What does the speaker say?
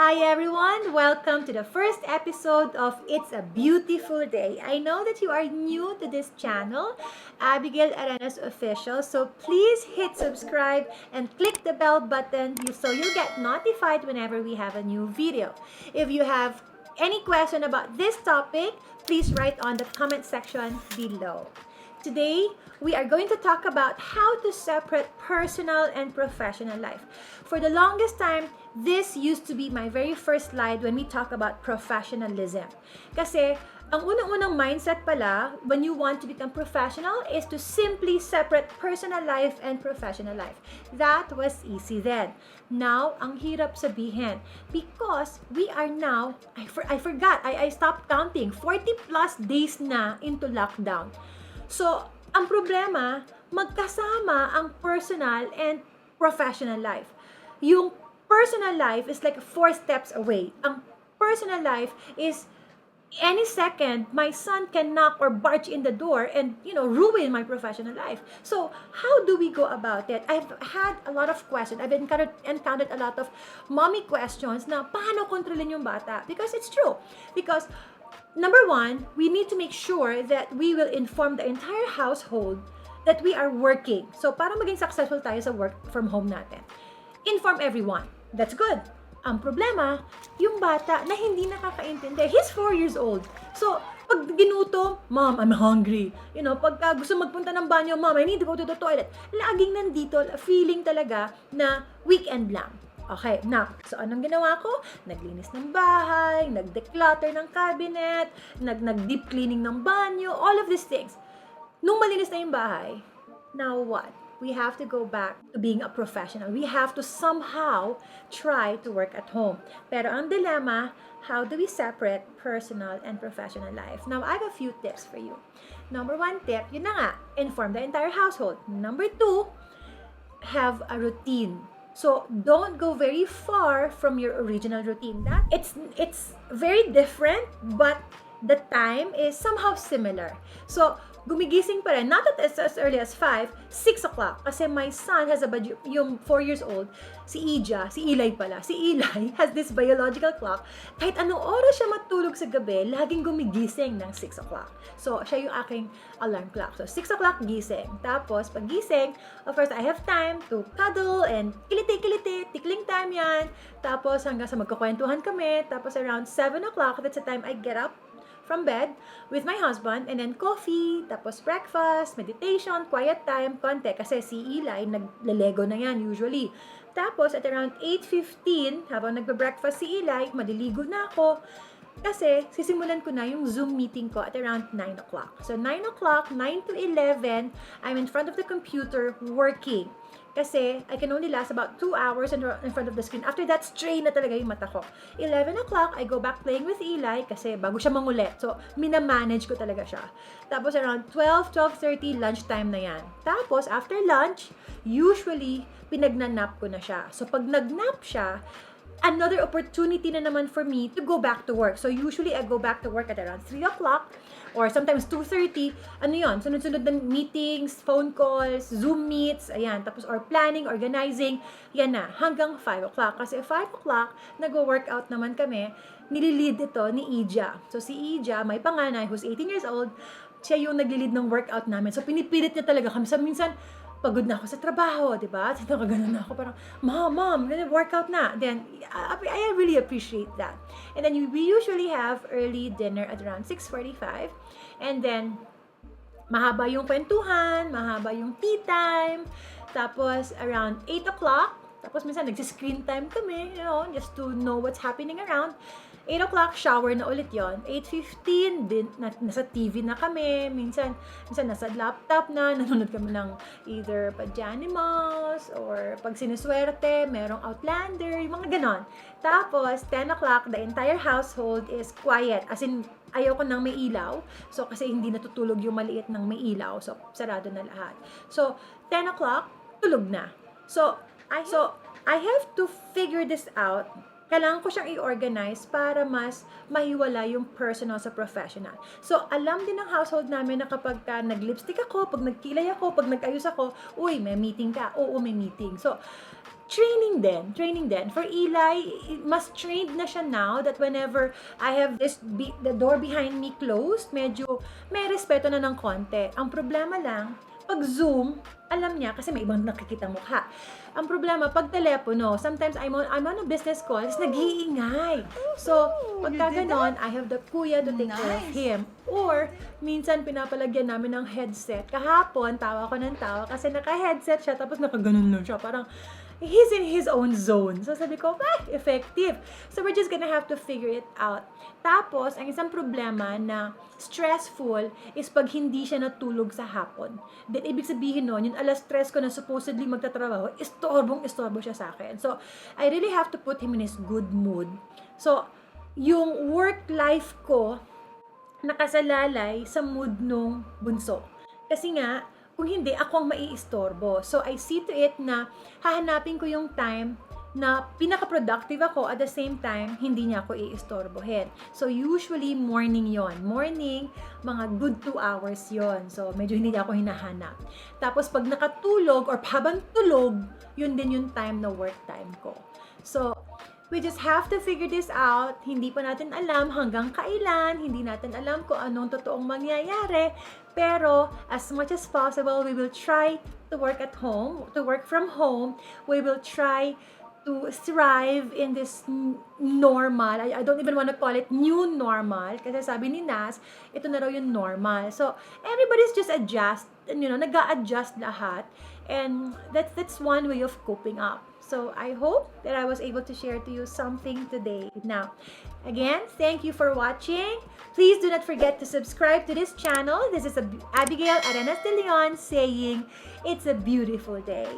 Hi everyone! Welcome to the first episode of It's a Beautiful Day. I know that you are new to this channel, Abbygale Arenas Official, so please hit subscribe and click the bell button so you'll get notified whenever we have a new video. If you have any question about this topic, please write on the comment section below. Today, we are going to talk about how to separate personal and professional life. For the longest time, this used to be my very first slide when we talk about professionalism. Kasi, ang unang-unang mindset pala when you want to become professional is to simply separate personal life and professional life. That was easy then. Now, ang hirap sabihin because we are now, I forgot, I stopped counting, 40 plus days na into lockdown. So, ang problema, magkasama ang personal and professional life. Yung personal life is like 4 steps away. Ang personal life is any second, my son can knock or barge in the door and, ruin my professional life. So, how do we go about it? I've had a lot of questions. I've encountered a lot of mommy questions na paano kontrolin yung bata? Because it's true. Because number one, we need to make sure that we will inform the entire household that we are working. So, para maging successful tayo sa work from home natin, inform everyone. That's good. Ang problema, yung bata na hindi nakakaintindi. He's 4 years old. So, pag ginutom, Mom, I'm hungry. Pagka gusto magpunta ng banyo, Mom, I need to go to the toilet. Laging nandito, feeling talaga na weekend lang. Okay, now, so anong ginawa ko? Naglinis ng bahay, nag-declutter ng cabinet, nag-deep cleaning ng banyo, all of these things. Nung malinis na yung bahay, now what? We have to go back to being a professional. We have to somehow try to work at home. Pero ang dilemma, how do we separate personal and professional life? Now, I have a few tips for you. Number 1 tip, yun na nga, inform the entire household. Number 2, have a routine. So, don't go very far from your original routine. It's very different, but the time is somehow similar. So, gumigising pa rin, not as early as 5, 6 o'clock. Kasi my son has yung 4 years old, si Eli has this biological clock. Kahit anong oras siya matulog sa gabi, laging gumigising ng 6 o'clock. So, siya yung aking alarm clock. So, 6 o'clock gising. Tapos, pag gising, of course, I have time to cuddle and kiliti, tickling time yan. Tapos, hanggang sa magkukwentuhan kami. Tapos, around 7 o'clock, that's the time I get up from bed with my husband, and then coffee, tapos breakfast, meditation, quiet time, konti. Kasi si Eli, naglalego na yan usually. Tapos, at around 8:15, habang nagbe-breakfast si Eli, maliligo na ako. Kasi, sisimulan ko na yung Zoom meeting ko at around 9 o'clock. So, 9 o'clock, 9 to 11, I'm in front of the computer working. Kasi, I can only last about 2 hours in front of the screen. After that, strain na talaga yung mata ko. 11 o'clock, I go back playing with Eli kasi bago siya mangulit. So, minamanage ko talaga siya. Tapos, around 12, 12:30, lunchtime na yan. Tapos, after lunch, usually, pinagnanap ko na siya. So, pag nagnap siya, another opportunity na naman for me to go back to work. So, usually, I go back to work at around 3 o'clock or sometimes 2:30. Ano yun? Sunod-sunod na meetings, phone calls, Zoom meets, ayan. Tapos, or planning, organizing, yan na. Hanggang 5 o'clock. Kasi 5 o'clock, nag-workout naman kami. Nililid ito ni Ija. So, si Ija, may panganay, who's 18 years old, siya yung naglilid ng workout namin. So, pinipilit niya talaga kami. So, minsan, pagod na ako sa trabaho, di ba? Nakaganon na ako, parang, Mom, workout na. Then, I really appreciate that. And then, we usually have early dinner at around 6:45. And then, mahaba yung kwentuhan, mahaba yung tea time. Tapos, around 8 o'clock, tapos minsan nagsi-screen time kami, just to know what's happening around. 8 o'clock, shower na ulit yon. 8:15, nasa TV na kami. Minsan nasa laptop na, nanonood kami ng either Pajanimals, or pag sinuswerte, merong Outlander, yung mga ganon. Tapos, 10 o'clock, the entire household is quiet. As in, ayoko nang may ilaw. So, kasi hindi natutulog yung maliit ng may ilaw. So, sarado na lahat. So, 10 o'clock, tulog na. So, I have to figure this out. Kailangan ko siyang i-organize para mas mahiwala yung personal sa professional. So, alam din ng household namin na kapag nag-lipstick ako, pag nagkilay ako, pag nag-ayos ako, uy, may meeting ka. Oo, may meeting. So, training din. For Eli, mas trained na siya now that whenever I have the door behind me closed, medyo may respeto na ng konti. Ang problema lang, pag Zoom, alam niya kasi may ibang nakikita mukha. Ang problema, pag telepono, sometimes I'm on a business call, tapos nag-iingay. So, pagka ganon, I have the kuya to take care of him. Or, minsan pinapalagyan namin ng headset. Kahapon, tawa ko ng tawa kasi naka-headset siya, tapos nakaganon lang siya. Parang, he's in his own zone. So, sabi ko, effective. So, we're just gonna have to figure it out. Tapos, ang isang problema na stressful is pag hindi siya natulog sa hapon. Then, ibig sabihin nun, yung alas 3 ko na supposedly magtatrabaho, istorbo siya sa akin. So, I really have to put him in his good mood. So, yung work life ko, nakasalalay sa mood nung bunso. Kasi nga, kung hindi, ako ang maiistorbo. So, I see to it na hahanapin ko yung time na pinaka-productive ako, at the same time, hindi niya ako iistorbohin. So, usually, morning yon. Morning, mga good 2 hours yon. So, medyo hindi niya ako hinahanap. Tapos, pag nakatulog or habang tulog, yun din yung time na work time ko. So, we just have to figure this out. Hindi pa natin alam hanggang kailan, hindi natin alam kung anong totoong mangyayari. Pero, as much as possible, we will try to work at home, to work from home. We will try to thrive in this normal. I don't even want to call it new normal. Kasi sabi ni Nas, ito na raw yung normal. So, everybody's just nag-a-adjust lahat. And that's one way of coping up. So, I hope that I was able to share to you something today. Now, again, thank you for watching. Please do not forget to subscribe to this channel. This is Abbygale Arenas de Leon saying, it's a beautiful day.